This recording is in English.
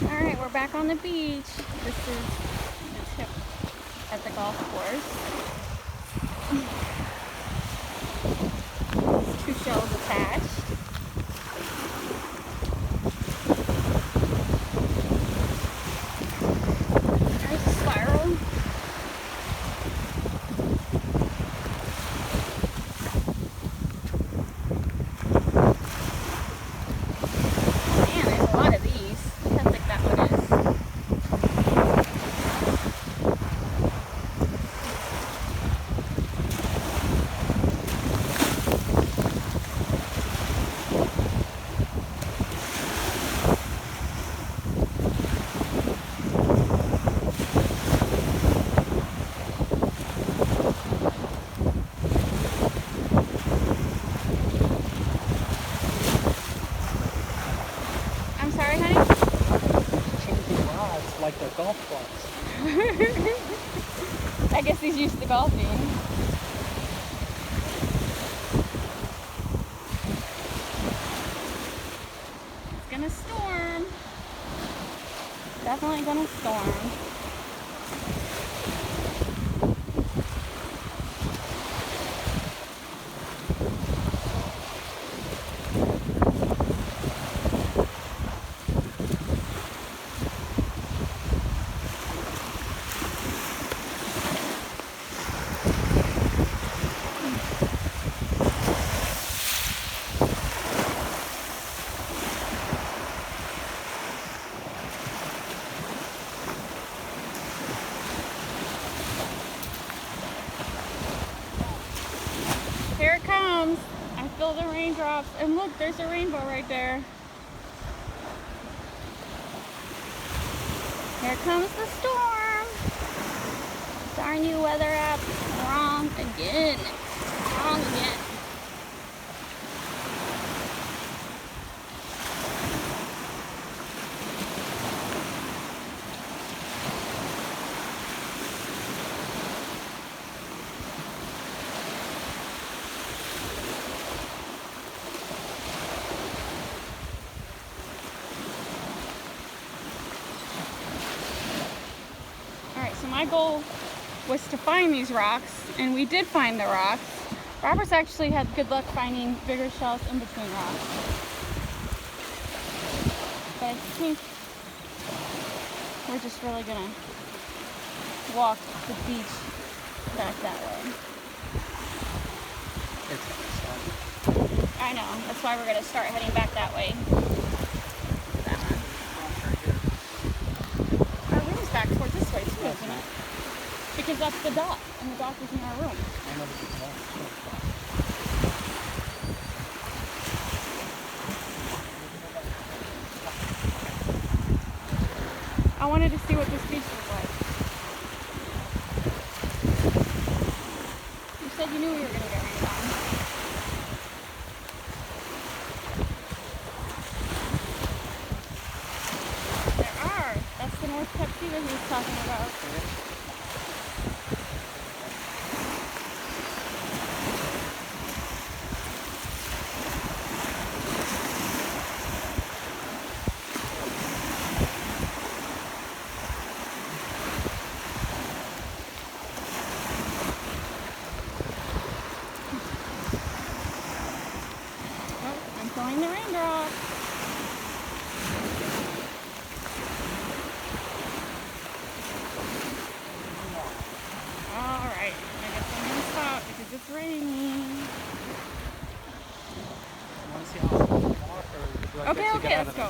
Alright, we're back on the beach. This is the tip at the golf course. Two shells attached. There's a spiral. Man, there's a lot of these. Look how thick that one is. I'm sorry, honey? Changing rods like the golf clubs. I guess he's used to golfing. It's gonna storm. Definitely gonna storm. Here it comes. I feel the raindrops. And look, there's a rainbow right there. Here comes the storm. Darn you, weather app. Wrong again. Wrong again. Alright, so my goal was to find these rocks, and we did find the rocks. Robert's actually had good luck finding bigger shells in between rocks. But I think we're just really gonna walk the beach back that way. I know, that's why we're gonna start heading back that way. That one. Our room's back towards this way too, isn't it? Because that's the dock, and the dock is in our room. I wanted to see what this beach was like. You said you knew we were going to get rained on. There are. That's the North Captiva he was talking about. I'm feeling the raindrop. Alright, I guess I'm going to stop because it's raining. Okay, let's go.